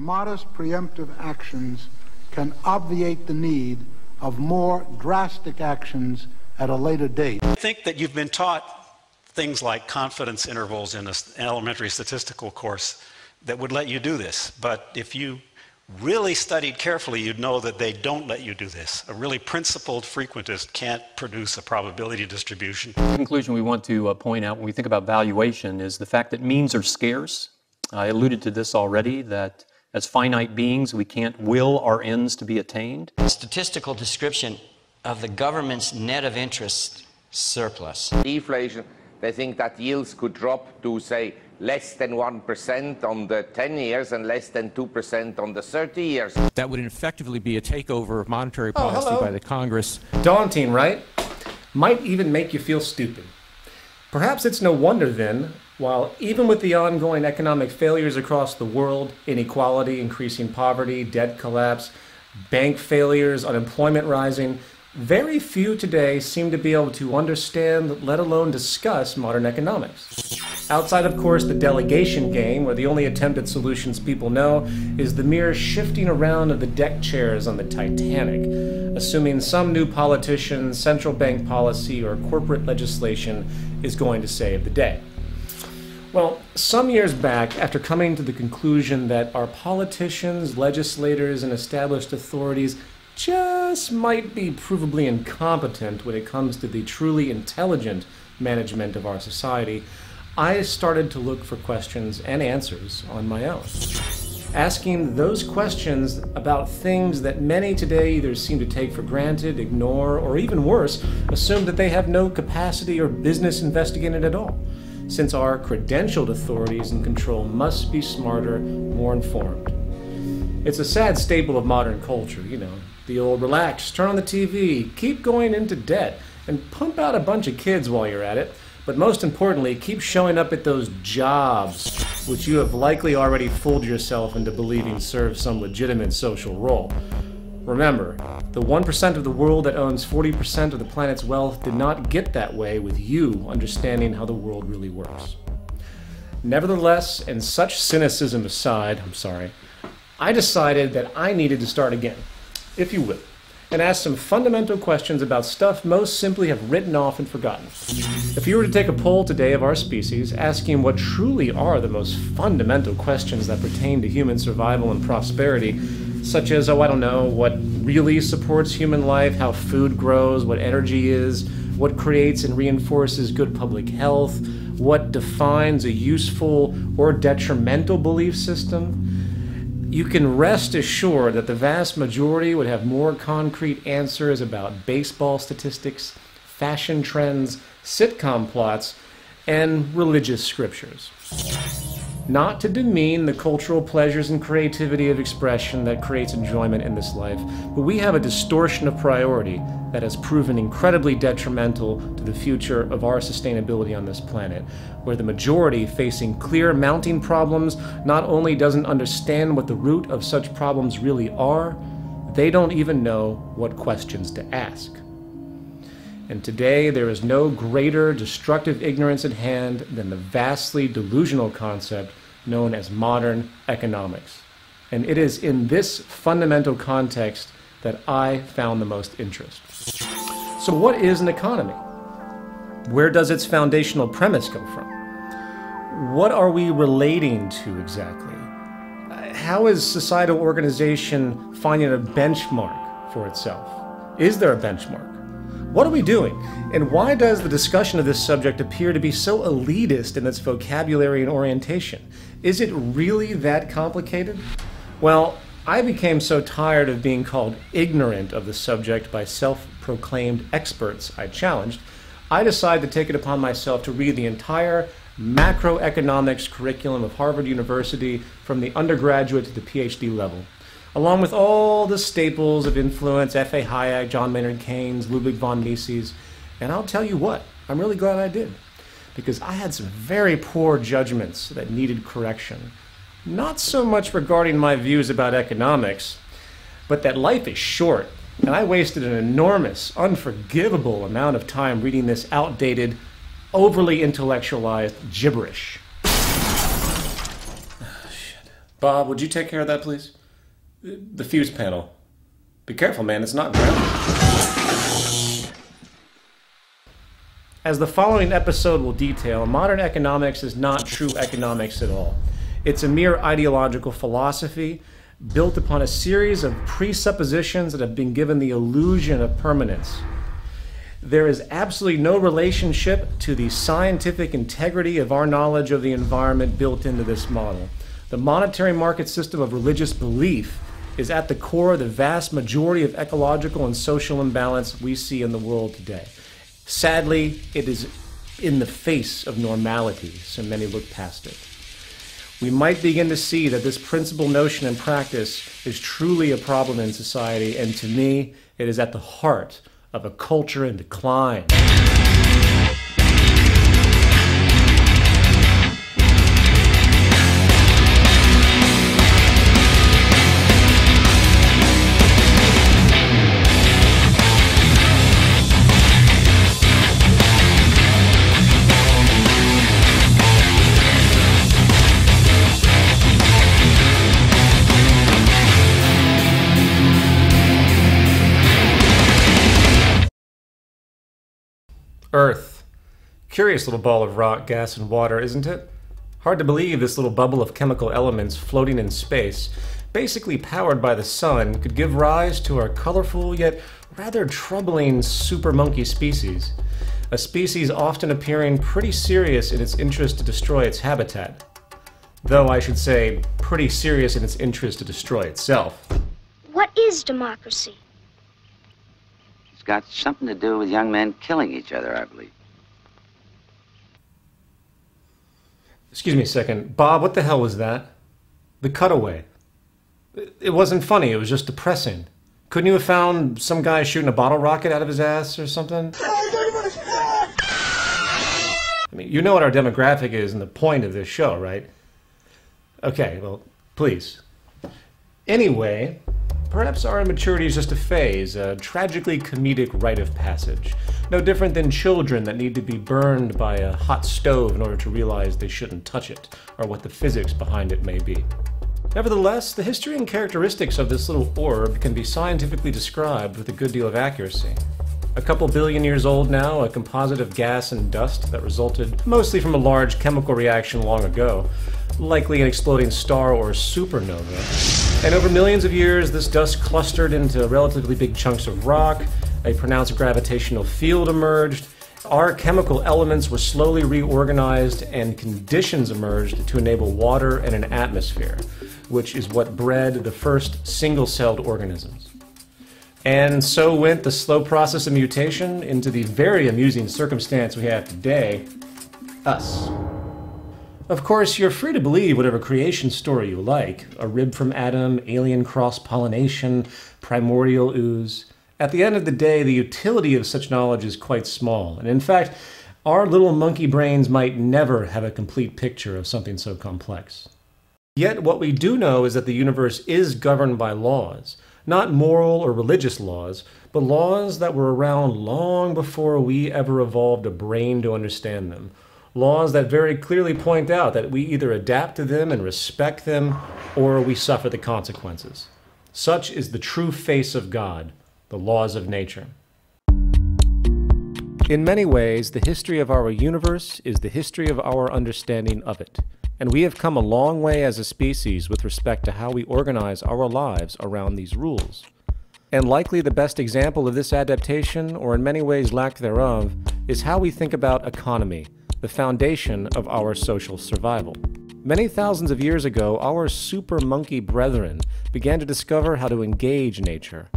modest preemptive actions can obviate the need of more drastic actions at a later date. I think that you've been taught things like confidence intervals in an elementary statistical course that would let you do this. But if you really studied carefully, you'd know that they don't let you do this. A really principled frequentist can't produce a probability distribution. The conclusion we want to point out when we think about valuation is the fact that means are scarce. I alluded to this already, that as finite beings, we can't will our ends to be attained. Statistical description of the government's net of interest surplus. Deflation, they think that yields could drop to, say, less than 1% on the 10 years and less than 2% on the 30 years. That would effectively be a takeover of monetary policy by the Congress. Daunting, right? Might even make you feel stupid. Perhaps it's no wonder then, while even with the ongoing economic failures across the world, inequality, increasing poverty, debt collapse, bank failures, unemployment rising, very few today seem to be able to understand, let alone discuss, modern economics. Outside, of course, the delegation game, where the only attempt at solutions people know is the mere shifting around of the deck chairs on the Titanic, assuming some new politician, central bank policy, or corporate legislation is going to save the day. Well, some years back, after coming to the conclusion that our politicians, legislators, and established authorities just might be provably incompetent when it comes to the truly intelligent management of our society, I started to look for questions and answers on my own. Asking those questions about things that many today either seem to take for granted, ignore, or even worse, assume that they have no capacity or business investigating at all, since our credentialed authorities in control must be smarter, more informed. It's a sad staple of modern culture, you know, the old relax, turn on the TV, keep going into debt, and pump out a bunch of kids while you're at it. But most importantly, keep showing up at those jobs, which you have likely already fooled yourself into believing serve some legitimate social role. Remember, the 1% of the world that owns 40% of the planet's wealth did not get that way with you understanding how the world really works. Nevertheless, and such cynicism aside, I decided that I needed to start again, if you will, and ask some fundamental questions about stuff most simply have written off and forgotten. If you were to take a poll today of our species, asking what truly are the most fundamental questions that pertain to human survival and prosperity, such as, what really supports human life, how food grows, what energy is, what creates and reinforces good public health, what defines a useful or detrimental belief system, you can rest assured that the vast majority would have more concrete answers about baseball statistics, fashion trends, sitcom plots, and religious scriptures. Not to demean the cultural pleasures and creativity of expression that creates enjoyment in this life, but we have a distortion of priority that has proven incredibly detrimental to the future of our sustainability on this planet, where the majority, facing clear mounting problems, not only doesn't understand what the root of such problems really are, they don't even know what questions to ask. And today, there is no greater destructive ignorance at hand than the vastly delusional concept known as modern economics. And it is in this fundamental context that I found the most interest. So what is an economy? Where does its foundational premise come from? What are we relating to exactly? How is societal organization finding a benchmark for itself? Is there a benchmark? What are we doing? And why does the discussion of this subject appear to be so elitist in its vocabulary and orientation? Is it really that complicated? Well, I became so tired of being called ignorant of the subject by self-proclaimed experts I challenged, I decided to take it upon myself to read the entire macroeconomics curriculum of Harvard University from the undergraduate to the PhD level, along with all the staples of influence, F.A. Hayek, John Maynard Keynes, Ludwig von Mises. And I'll tell you what, I'm really glad I did, because I had some very poor judgments that needed correction. Not so much regarding my views about economics, but that life is short, and I wasted an enormous, unforgivable amount of time reading this outdated, overly intellectualized gibberish. Bob, would you take care of that, please? The fuse panel. Be careful, man, it's not grounded. As the following episode will detail, modern economics is not true economics at all. It's a mere ideological philosophy built upon a series of presuppositions that have been given the illusion of permanence. There is absolutely no relationship to the scientific integrity of our knowledge of the environment built into this model. The monetary market system of religious belief is at the core of the vast majority of ecological and social imbalance we see in the world today. Sadly, it is in the face of normality, so many look past it. We might begin to see that this principal notion and practice is truly a problem in society, and to me, it is at the heart of a culture in decline. Earth. Curious little ball of rock, gas, and water, isn't it? Hard to believe this little bubble of chemical elements floating in space, basically powered by the sun, could give rise to our colorful yet rather troubling super monkey species. A species often appearing pretty serious in its interest to destroy its habitat. Though I should say, pretty serious in its interest to destroy itself. What is democracy? It's got something to do with young men killing each other, I believe. Excuse me a second. Bob, what the hell was that? The cutaway. It wasn't funny, it was just depressing. Couldn't you have found some guy shooting a bottle rocket out of his ass or something? I mean, you know what our demographic is and the point of this show, right? Okay, well, please. Anyway, perhaps our immaturity is just a phase, a tragically comedic rite of passage. No different than children that need to be burned by a hot stove in order to realize they shouldn't touch it, or what the physics behind it may be. Nevertheless, the history and characteristics of this little orb can be scientifically described with a good deal of accuracy. A couple billion years old now, a composite of gas and dust that resulted mostly from a large chemical reaction long ago, likely an exploding star or supernova. And over millions of years, this dust clustered into relatively big chunks of rock, a pronounced gravitational field emerged, our chemical elements were slowly reorganized, and conditions emerged to enable water and an atmosphere, which is what bred the first single-celled organisms. And so went the slow process of mutation into the very amusing circumstance we have today, us. Of course, you're free to believe whatever creation story you like, a rib from Adam, alien cross-pollination, primordial ooze. At the end of the day, the utility of such knowledge is quite small, and in fact, our little monkey brains might never have a complete picture of something so complex. Yet what we do know is that the universe is governed by laws, not moral or religious laws, but laws that were around long before we ever evolved a brain to understand them. Laws that very clearly point out that we either adapt to them and respect them, or we suffer the consequences. Such is the true face of God, the laws of nature. In many ways, the history of our universe is the history of our understanding of it. And we have come a long way as a species with respect to how we organize our lives around these rules. And likely the best example of this adaptation, or in many ways lack thereof, is how we think about economy, the foundation of our social survival. Many thousands of years ago, our super monkey brethren began to discover how to engage nature.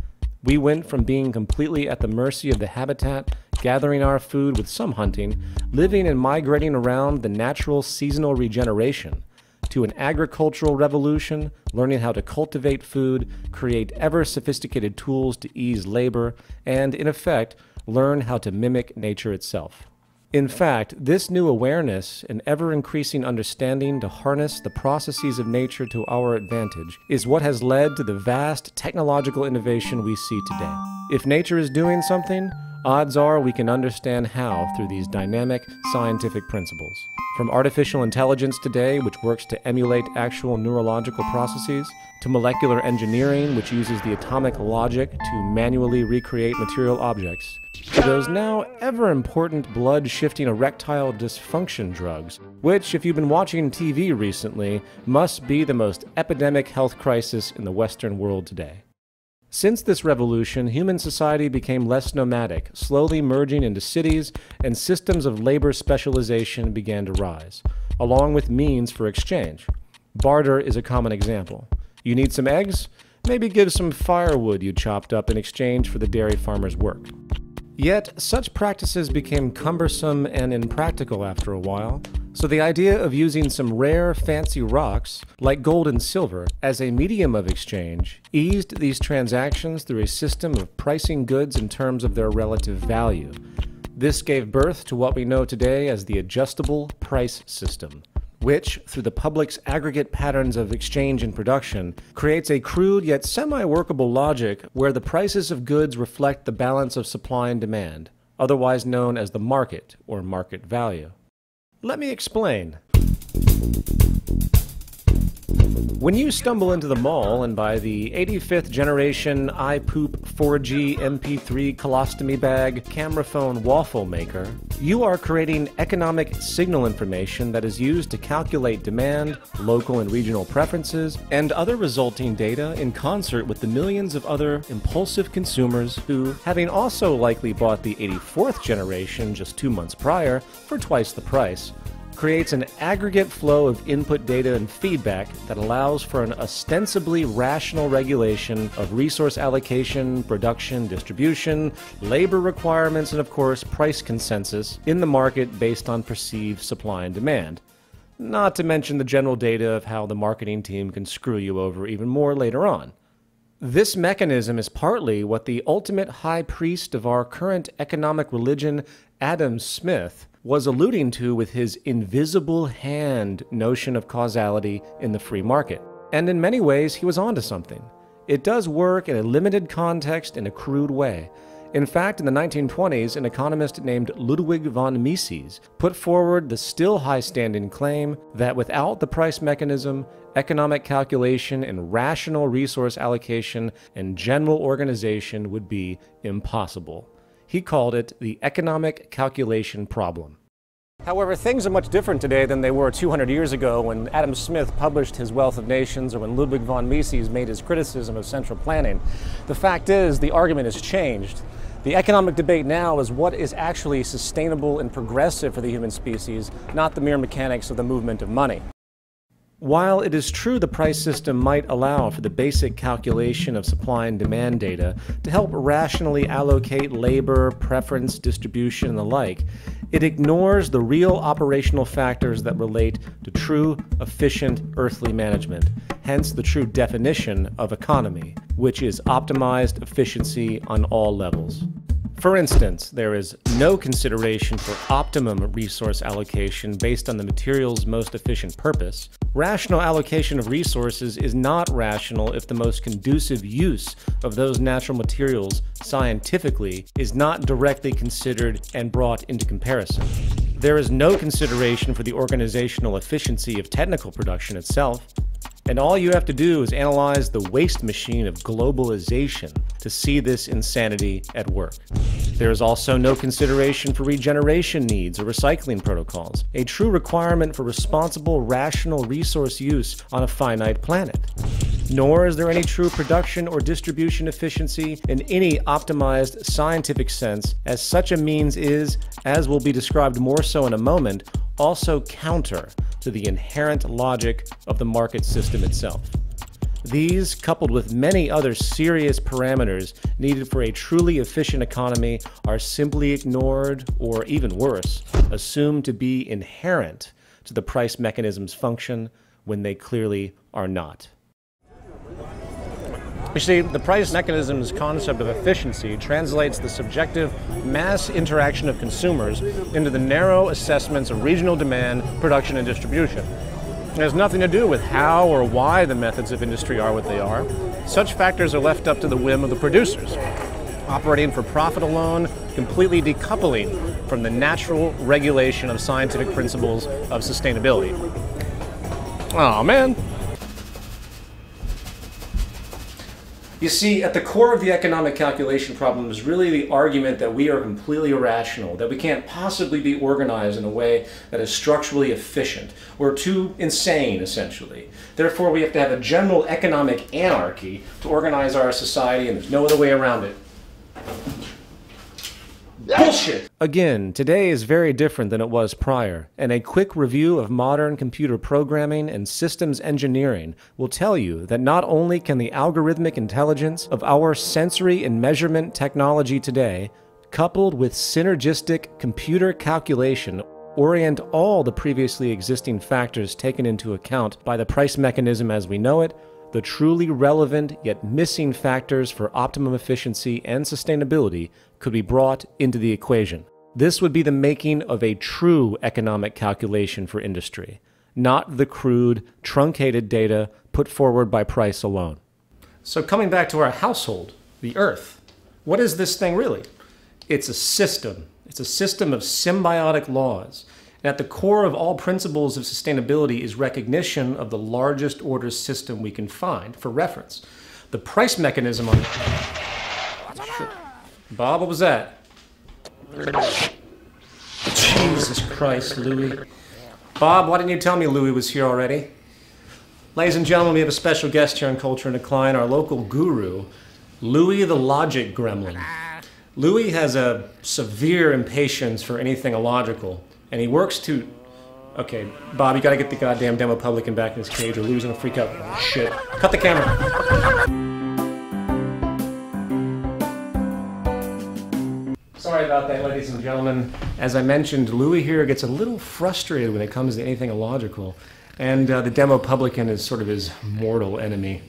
We went from being completely at the mercy of the habitat, gathering our food with some hunting, living and migrating around the natural seasonal regeneration, to an agricultural revolution, learning how to cultivate food, create ever-sophisticated tools to ease labor, and, in effect, learn how to mimic nature itself. In fact, this new awareness and ever-increasing understanding to harness the processes of nature to our advantage is what has led to the vast technological innovation we see today. If nature is doing something, odds are we can understand how through these dynamic scientific principles. From artificial intelligence today, which works to emulate actual neurological processes, to molecular engineering, which uses the atomic logic to manually recreate material objects, to those now ever-important blood-shifting erectile dysfunction drugs, which, if you've been watching TV recently, must be the most epidemic health crisis in the Western world today. Since this revolution, human society became less nomadic, slowly merging into cities, and systems of labor specialization began to rise, along with means for exchange. Barter is a common example. You need some eggs? Maybe give some firewood you chopped up in exchange for the dairy farmer's work. Yet, such practices became cumbersome and impractical after a while, so the idea of using some rare, fancy rocks, like gold and silver, as a medium of exchange eased these transactions through a system of pricing goods in terms of their relative value. This gave birth to what we know today as the adjustable price system, which, through the public's aggregate patterns of exchange and production, creates a crude yet semi-workable logic where the prices of goods reflect the balance of supply and demand, otherwise known as the market or market value. Let me explain. When you stumble into the mall and buy the 85th generation iPoop 4G MP3 colostomy bag camera phone waffle maker, you are creating economic signal information that is used to calculate demand, local and regional preferences, and other resulting data in concert with the millions of other impulsive consumers who, having also likely bought the 84th generation just 2 months prior for twice the price, creates an aggregate flow of input data and feedback that allows for an ostensibly rational regulation of resource allocation, production, distribution, labor requirements, and of course, price consensus in the market based on perceived supply and demand. Not to mention the general data of how the marketing team can screw you over even more later on. This mechanism is partly what the ultimate high priest of our current economic religion, Adam Smith, was alluding to with his invisible hand notion of causality in the free market. And in many ways, he was onto something. It does work in a limited context in a crude way. In fact, in the 1920s, an economist named Ludwig von Mises put forward the still high-standing claim that without the price mechanism, economic calculation and rational resource allocation and general organization would be impossible. He called it the economic calculation problem. However, things are much different today than they were 200 years ago when Adam Smith published his Wealth of Nations or when Ludwig von Mises made his criticism of central planning. The fact is, the argument has changed. The economic debate now is what is actually sustainable and progressive for the human species, not the mere mechanics of the movement of money. While it is true the price system might allow for the basic calculation of supply and demand data to help rationally allocate labor, preference, distribution, and the like, it ignores the real operational factors that relate to true, efficient, earthly management, hence the true definition of economy, which is optimized efficiency on all levels. For instance, there is no consideration for optimum resource allocation based on the material's most efficient purpose. Rational allocation of resources is not rational if the most conducive use of those natural materials scientifically is not directly considered and brought into comparison. There is no consideration for the organizational efficiency of technical production itself. And all you have to do is analyze the waste machine of globalization to see this insanity at work. There is also no consideration for regeneration needs or recycling protocols, a true requirement for responsible, rational resource use on a finite planet. Nor is there any true production or distribution efficiency in any optimized scientific sense, as such a means is, as will be described more so in a moment, also counter to the inherent logic of the market system itself. These, coupled with many other serious parameters needed for a truly efficient economy, are simply ignored, or even worse, assumed to be inherent to the price mechanism's function when they clearly are not. You see, the price mechanism's concept of efficiency translates the subjective mass interaction of consumers into the narrow assessments of regional demand, production, and distribution. It has nothing to do with how or why the methods of industry are what they are. Such factors are left up to the whim of the producers. operating for profit alone, completely decoupling from the natural regulation of scientific principles of sustainability. Oh man. You see, at the core of the economic calculation problem is really the argument that we are completely irrational, that we can't possibly be organized in a way that is structurally efficient. We're too insane, essentially. Therefore, we have to have a general economic anarchy to organize our society, and there's no other way around it. Bullshit! Again, today is very different than it was prior, and a quick review of modern computer programming and systems engineering will tell you that not only can the algorithmic intelligence of our sensory and measurement technology today, coupled with synergistic computer calculation, orient all the previously existing factors taken into account by the price mechanism as we know it, the truly relevant yet missing factors for optimum efficiency and sustainability could be brought into the equation. This would be the making of a true economic calculation for industry, not the crude, truncated data put forward by price alone. So coming back to our household, the Earth, what is this thing really? It's a system. It's a system of symbiotic laws. And at the core of all principles of sustainability is recognition of the largest order system we can find for reference. The price mechanism on... Bob, what was that? Jesus Christ, Louis. Bob, why didn't you tell me Louis was here already? Ladies and gentlemen, we have a special guest here on Culture and Decline, our local guru, Louis the Logic Gremlin. Louis has a severe impatience for anything illogical, and he works to... Okay, Bob, you gotta get the goddamn demo publican back in his cage or Louis gonna freak out. Oh, shit. Cut the camera. Sorry about that, ladies and gentlemen. As I mentioned, Louis here gets a little frustrated when it comes to anything illogical, and the demo publican is sort of his mortal enemy.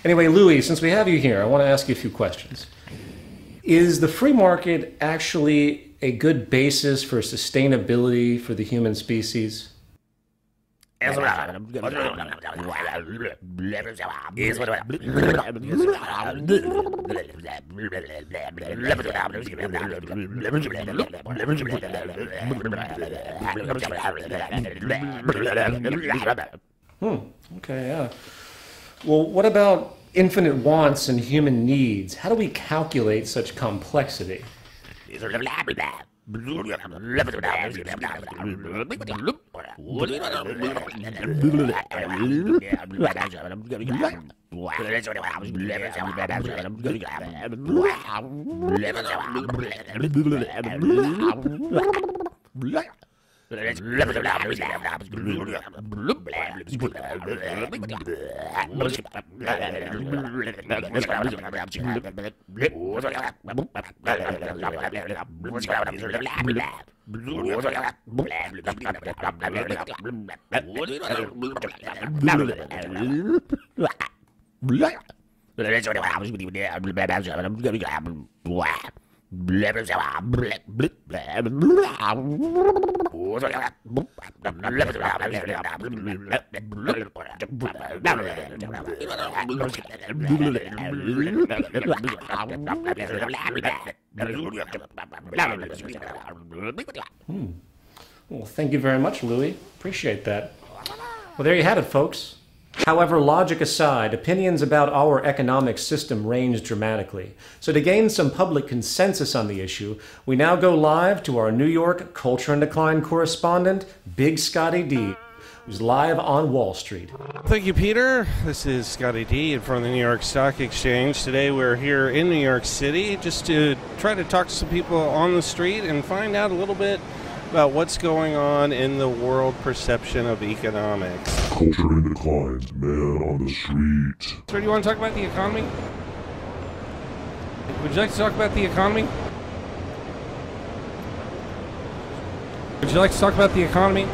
Anyway, Louis, since we have you here, I want to ask you a few questions. Is the free market actually a good basis for sustainability for the human species? Okay, yeah. Well, what about infinite wants and human needs? How do we calculate such complexity? Well, thank you very much, Louis. Appreciate that. Well, there you have it, folks. However, logic aside, opinions about our economic system range dramatically. So to gain some public consensus on the issue, we now go live to our New York Culture and Decline correspondent, Big Scotty D, who's live on Wall Street. Thank you, Peter. This is Scotty D in front of the New York Stock Exchange. Today we're here in New York City just to try to talk to some people on the street and find out a little bit about what's going on in the world perception of economics. Culture and Decline, man on the street. So do you want to talk about the economy? Would you like to talk about the economy? Would you like to talk about the economy?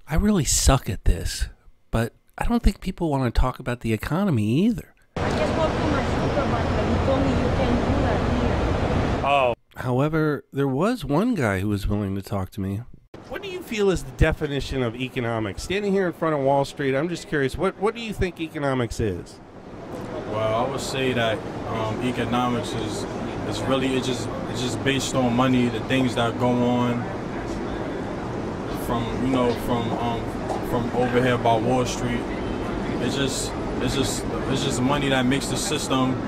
I really suck at this, but I don't think people want to talk about the economy either. I just walked to my supermarket. He told me you can do that here. Oh. However, there was one guy who was willing to talk to me. What do you feel is the definition of economics? Standing here in front of Wall Street, I'm just curious, what do you think economics is? Well, I would say that economics is really it's just based on money, the things that go on from over here by Wall Street. It's just money that makes the system,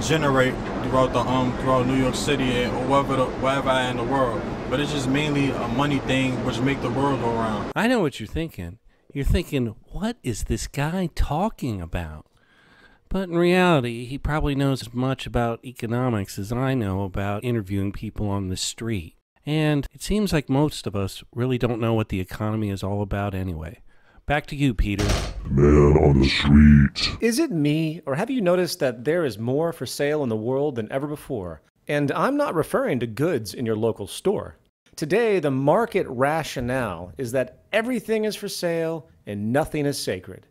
generate throughout New York City or wherever in the world. But it's just mainly a money thing which make the world go around. I know what you're thinking. You're thinking, what is this guy talking about? But in reality, he probably knows as much about economics as I know about interviewing people on the street. And it seems like most of us really don't know what the economy is all about anyway. Back to you, Peter. Man on the street. Is it me, or have you noticed that there is more for sale in the world than ever before? And I'm not referring to goods in your local store. Today, the market rationale is that everything is for sale and nothing is sacred.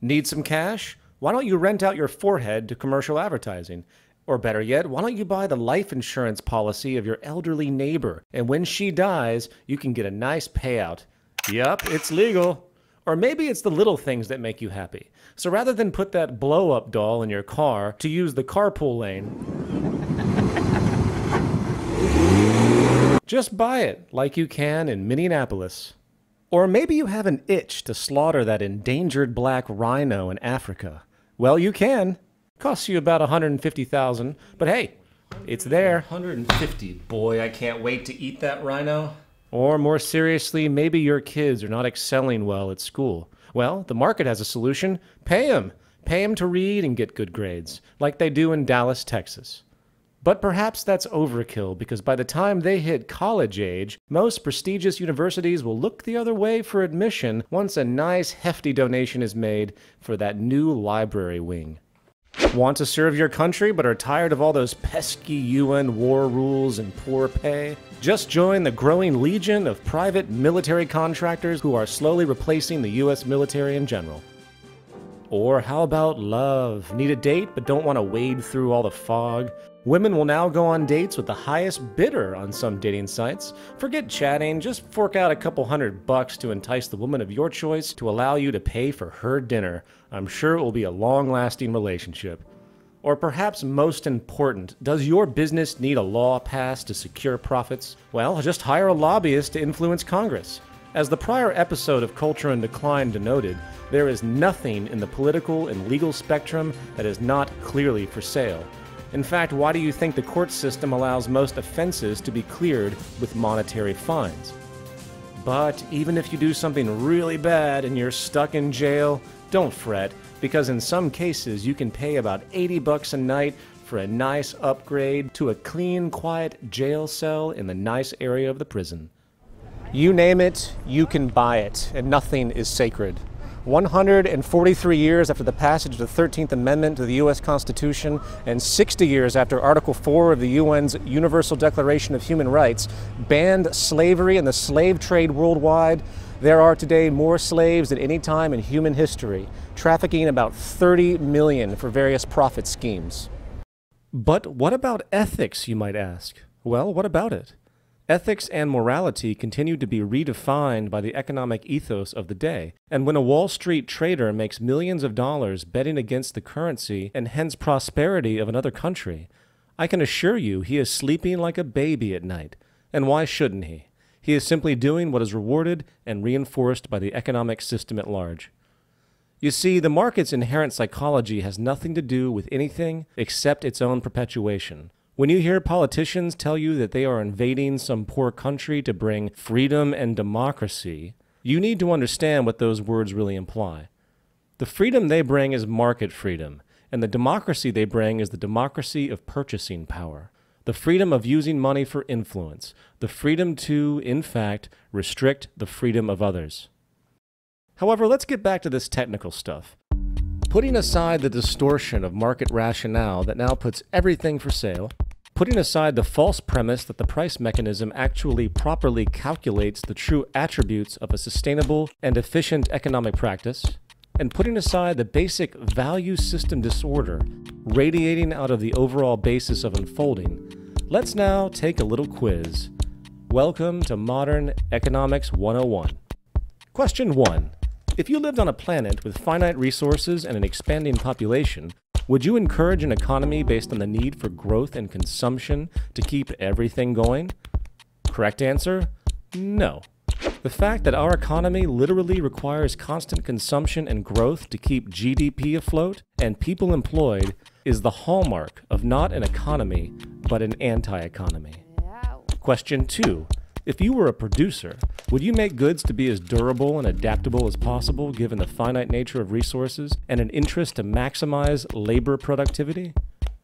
Need some cash? Why don't you rent out your forehead to commercial advertising? Or better yet, why don't you buy the life insurance policy of your elderly neighbor, and when she dies, you can get a nice payout. Yup, it's legal. Or maybe it's the little things that make you happy. So rather than put that blow-up doll in your car to use the carpool lane, just buy it like you can in Minneapolis. Or maybe you have an itch to slaughter that endangered black rhino in Africa. Well, you can. Costs you about $150,000, but hey, it's there. $150, boy, I can't wait to eat that rhino. Or more seriously, maybe your kids are not excelling well at school. Well, the market has a solution. Pay them. Pay them to read and get good grades, like they do in Dallas, Texas. But perhaps that's overkill, because by the time they hit college age, most prestigious universities will look the other way for admission once a nice hefty donation is made for that new library wing. Want to serve your country but are tired of all those pesky UN war rules and poor pay? Just join the growing legion of private military contractors who are slowly replacing the US military in general. Or how about love? Need a date but don't want to wade through all the fog? Women will now go on dates with the highest bidder on some dating sites. Forget chatting, just fork out a couple $100 to entice the woman of your choice to allow you to pay for her dinner. I'm sure it will be a long-lasting relationship. Or perhaps most important, does your business need a law passed to secure profits? Well, just hire a lobbyist to influence Congress. As the prior episode of Culture in Decline denoted, there is nothing in the political and legal spectrum that is not clearly for sale. In fact, why do you think the court system allows most offenses to be cleared with monetary fines? But even if you do something really bad and you're stuck in jail, don't fret, because in some cases you can pay about $80 a night for a nice upgrade to a clean, quiet jail cell in the nice area of the prison. You name it, you can buy it, and nothing is sacred. 143 years after the passage of the 13th Amendment to the U.S. Constitution and 60 years after Article 4 of the UN's Universal Declaration of Human Rights banned slavery and the slave trade worldwide, there are today more slaves than any time in human history, trafficking about 30 million for various profit schemes. But what about ethics, you might ask? Well, what about it? Ethics and morality continue to be redefined by the economic ethos of the day, and when a Wall Street trader makes millions of dollars betting against the currency and hence prosperity of another country, I can assure you he is sleeping like a baby at night. And why shouldn't he? He is simply doing what is rewarded and reinforced by the economic system at large. You see, the market's inherent psychology has nothing to do with anything except its own perpetuation. When you hear politicians tell you that they are invading some poor country to bring freedom and democracy, you need to understand what those words really imply. The freedom they bring is market freedom, and the democracy they bring is the democracy of purchasing power. The freedom of using money for influence, the freedom to, in fact, restrict the freedom of others. However, let's get back to this technical stuff. Putting aside the distortion of market rationale that now puts everything for sale, putting aside the false premise that the price mechanism actually properly calculates the true attributes of a sustainable and efficient economic practice, and putting aside the basic value system disorder radiating out of the overall basis of unfolding, let's now take a little quiz. Welcome to Modern Economics 101. Question 1. If you lived on a planet with finite resources and an expanding population, would you encourage an economy based on the need for growth and consumption to keep everything going? Correct answer? No. The fact that our economy literally requires constant consumption and growth to keep GDP afloat and people employed is the hallmark of not an economy, but an anti-economy. Question 2. If you were a producer, would you make goods to be as durable and adaptable as possible given the finite nature of resources and an interest to maximize labor productivity?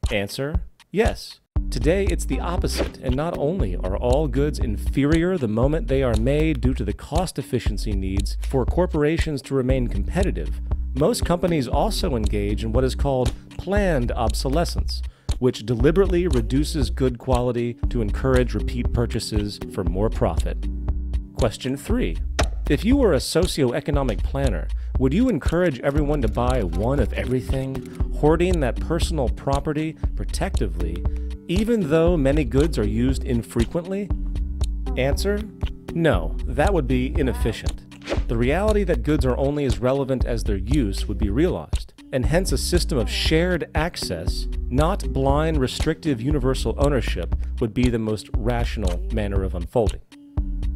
Answer: yes. Today, it's the opposite, and not only are all goods inferior the moment they are made due to the cost efficiency needs for corporations to remain competitive, most companies also engage in what is called planned obsolescence, which deliberately reduces good quality to encourage repeat purchases for more profit. Question 3. If you were a socioeconomic planner, would you encourage everyone to buy one of everything, hoarding that personal property protectively, even though many goods are used infrequently? Answer: no, that would be inefficient. The reality that goods are only as relevant as their use would be realized, and hence a system of shared access, not blind, restrictive, universal ownership, would be the most rational manner of unfolding.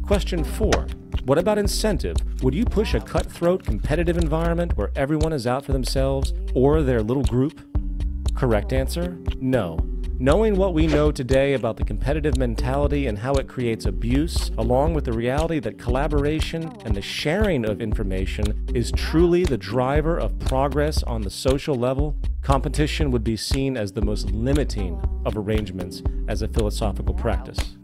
Question 4. What about incentive? Would you push a cutthroat, competitive environment where everyone is out for themselves or their little group? Correct answer: no. Knowing what we know today about the competitive mentality and how it creates abuse, along with the reality that collaboration and the sharing of information is truly the driver of progress on the social level, competition would be seen as the most limiting of arrangements as a philosophical practice.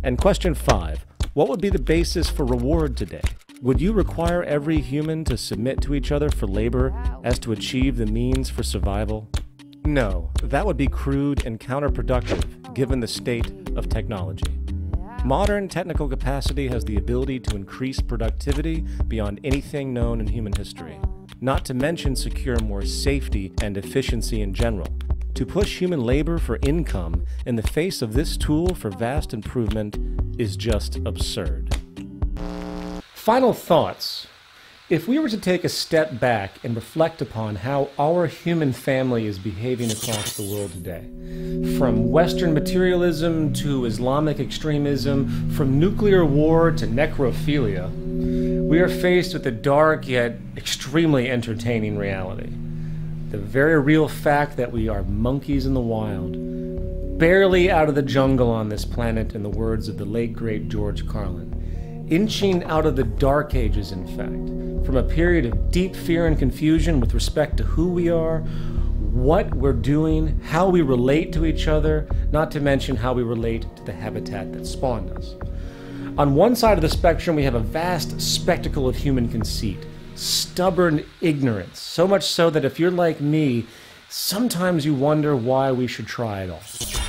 And question 5. What would be the basis for reward today? Would you require every human to submit to each other for labor as to achieve the means for survival? No, that would be crude and counterproductive given the state of technology. Modern technical capacity has the ability to increase productivity beyond anything known in human history, not to mention secure more safety and efficiency in general. To push human labor for income in the face of this tool for vast improvement is just absurd. Final thoughts. If we were to take a step back and reflect upon how our human family is behaving across the world today, from Western materialism to Islamic extremism, from nuclear war to necrophilia, we are faced with a dark yet extremely entertaining reality. The very real fact that we are monkeys in the wild, barely out of the jungle on this planet, in the words of the late great George Carlin, inching out of the dark ages, in fact, from a period of deep fear and confusion with respect to who we are, what we're doing, how we relate to each other, not to mention how we relate to the habitat that spawned us. On one side of the spectrum, we have a vast spectacle of human conceit, stubborn ignorance, so much so that if you're like me, sometimes you wonder why we should try it all.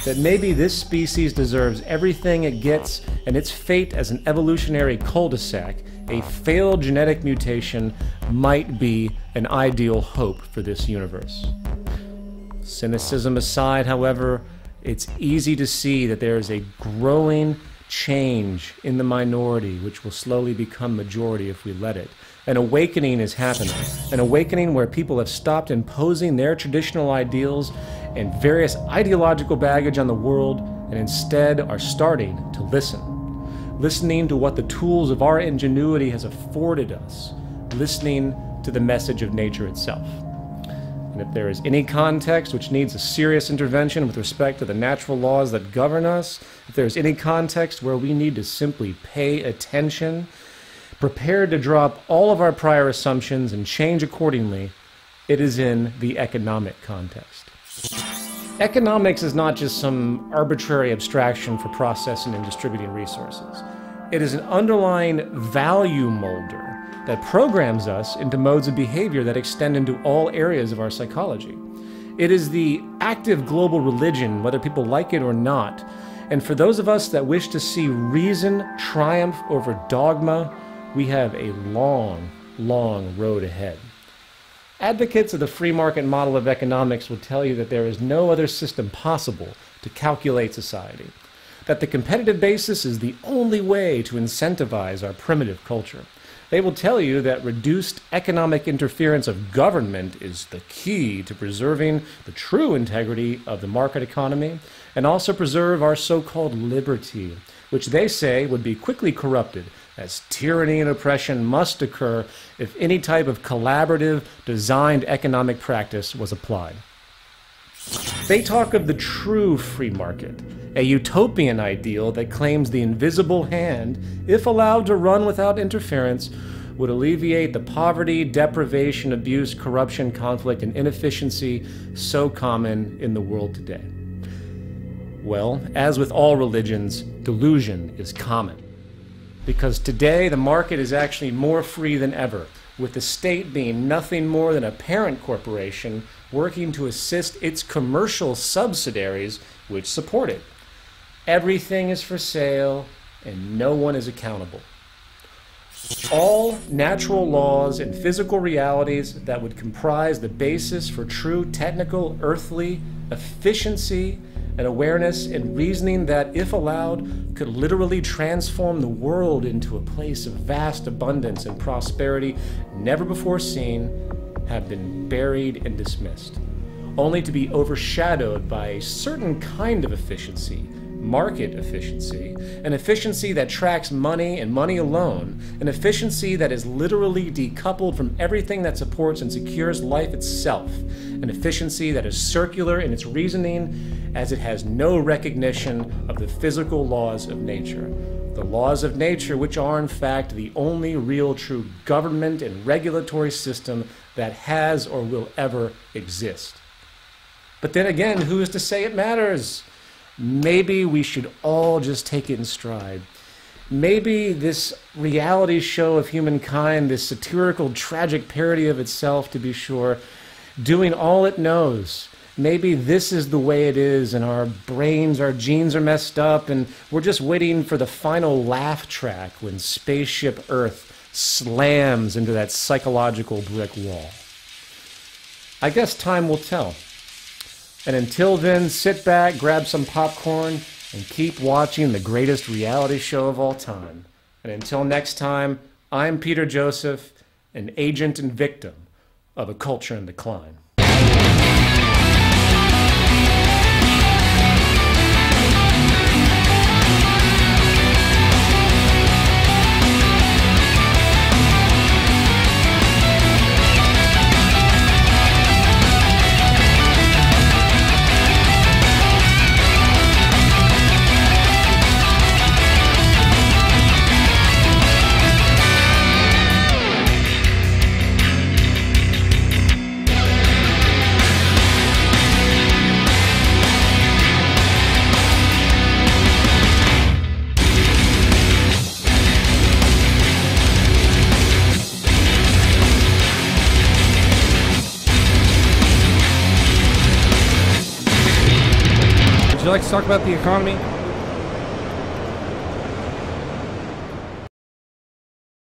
That maybe this species deserves everything it gets, and its fate as an evolutionary cul-de-sac, a failed genetic mutation, might be an ideal hope for this universe. Cynicism aside, however, it's easy to see that there is a growing change in the minority which will slowly become majority if we let it. An awakening is happening, an awakening where people have stopped imposing their traditional ideals and various ideological baggage on the world and instead are starting to listening to what the tools of our ingenuity has afforded us, listening to the message of nature itself. And if there is any context which needs a serious intervention with respect to the natural laws that govern us, if there is any context where we need to simply pay attention, prepared to drop all of our prior assumptions and change accordingly, it is in the economic context. Economics is not just some arbitrary abstraction for processing and distributing resources. It is an underlying value molder that programs us into modes of behavior that extend into all areas of our psychology. It is the active global religion, whether people like it or not. And for those of us that wish to see reason triumph over dogma, we have a long, long road ahead. Advocates of the free market model of economics will tell you that there is no other system possible to calculate society, that the competitive basis is the only way to incentivize our primitive culture, They will tell you that reduced economic interference of government is the key to preserving the true integrity of the market economy and also preserve our so-called liberty, which they say would be quickly corrupted, as tyranny and oppression must occur if any type of collaborative, designed economic practice was applied. They talk of the true free market, a utopian ideal that claims the invisible hand, if allowed to run without interference, would alleviate the poverty, deprivation, abuse, corruption, conflict, and inefficiency so common in the world today. Well, as with all religions, delusion is common. Because today the market is actually more free than ever, with the state being nothing more than a parent corporation working to assist its commercial subsidiaries which support it. Everything is for sale and no one is accountable. All natural laws and physical realities that would comprise the basis for true technical, earthly efficiency and awareness and reasoning that, if allowed, could literally transform the world into a place of vast abundance and prosperity never before seen, have been buried and dismissed, only to be overshadowed by a certain kind of efficiency, market efficiency, an efficiency that tracks money and money alone, an efficiency that is literally decoupled from everything that supports and secures life itself, an efficiency that is circular in its reasoning as it has no recognition of the physical laws of nature. The laws of nature, which are in fact the only real true government and regulatory system that has or will ever exist. But then again, who is to say it matters? Maybe we should all just take it in stride. Maybe this reality show of humankind, this satirical, tragic parody of itself, to be sure, doing all it knows, maybe this is the way it is, and our brains, our genes are messed up, and we're just waiting for the final laugh track when Spaceship Earth slams into that psychological brick wall. I guess time will tell. And until then, sit back, grab some popcorn, and keep watching the greatest reality show of all time. And until next time, I'm Peter Joseph, an agent and victim of a culture in decline. Would you like to talk about the economy?